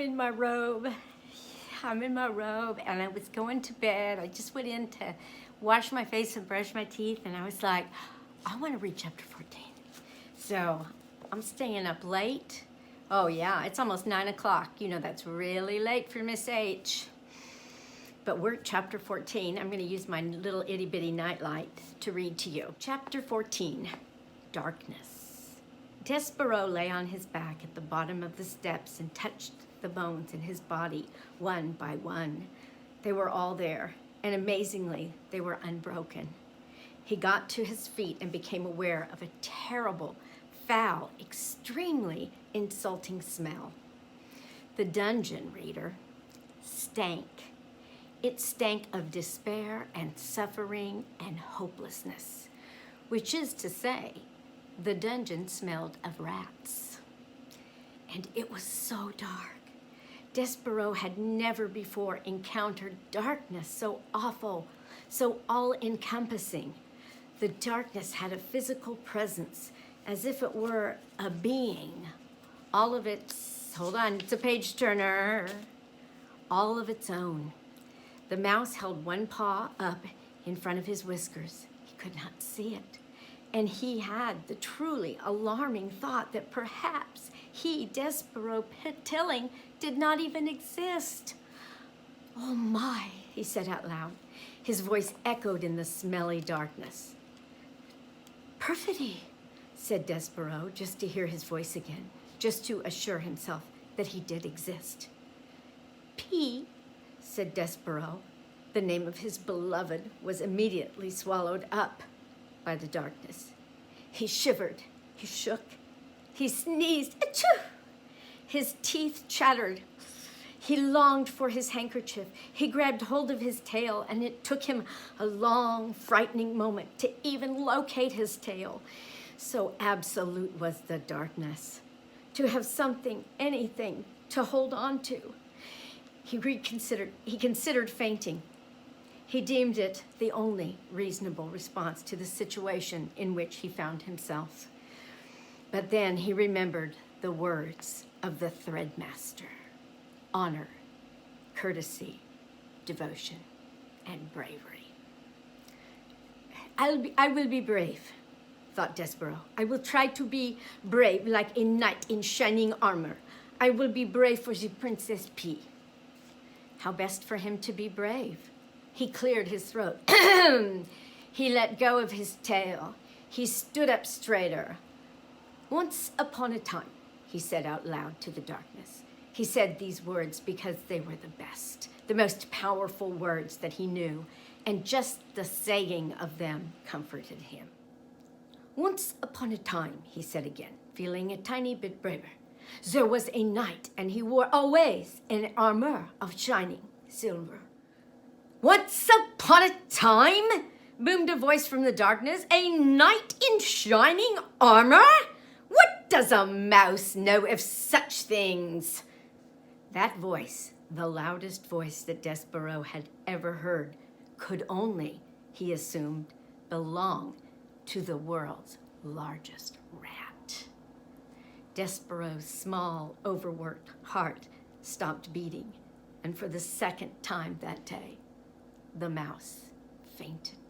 in my robe. I'm in my robe, and I was going to bed. I just went in to wash my face and brush my teeth, and I was like, I want to read chapter 14. So I'm staying up late. Oh yeah, it's almost 9 o'clock. You know, that's really late for Miss H. But we're at chapter 14. I'm going to use my little itty bitty nightlight to read to you. Chapter 14, Darkness. Despereaux lay on his back at the bottom of the steps and touched the bones in his body one by one. They were all there, and amazingly, they were unbroken. He got to his feet and became aware of a terrible, foul, extremely insulting smell. The dungeon, reader, stank. It stank of despair and suffering and hopelessness, which is to say, the dungeon smelled of rats. And it was so dark. Despereaux had never before encountered darkness so awful, so all-encompassing. The darkness had a physical presence, as if it were a being. All of its, hold on, it's a page turner, all of its own. The mouse held one paw up in front of his whiskers. He could not see it. And he had the truly alarming thought that perhaps he, Despereaux Tilling, did not even exist. Oh my, he said out loud. His voice echoed in the smelly darkness. Perfidy, said Despereaux, just to hear his voice again, just to assure himself that he did exist. P, said Despereaux. The name of his beloved was immediately swallowed up by the darkness. He shivered, he shook, he sneezed, achoo! His teeth chattered. He longed for his handkerchief. He grabbed hold of his tail, and it took him a long, frightening moment to even locate his tail. So absolute was the darkness. To have something, anything, to hold on to. He considered fainting. He deemed it the only reasonable response to the situation in which he found himself. But then he remembered the words of the threadmaster: honor, courtesy, devotion, and bravery. I will be brave, thought Despereaux. I will try to be brave like a knight in shining armor. I will be brave for the Princess P. How best for him to be brave? He cleared his throat. He let go of his tail. He stood up straighter. Once upon a time, he said out loud to the darkness. He said these words because they were the best, the most powerful words that he knew, and just the saying of them comforted him. Once upon a time, he said again, feeling a tiny bit braver, there was a knight, and he wore always an armor of shining silver. Once upon a time, boomed a voice from the darkness, a knight in shining armor? What does a mouse know of such things? That voice, the loudest voice that Despereaux had ever heard, could only, he assumed, belong to the world's largest rat. Despereaux's small, overworked heart stopped beating, and for the second time that day, the mouse fainted.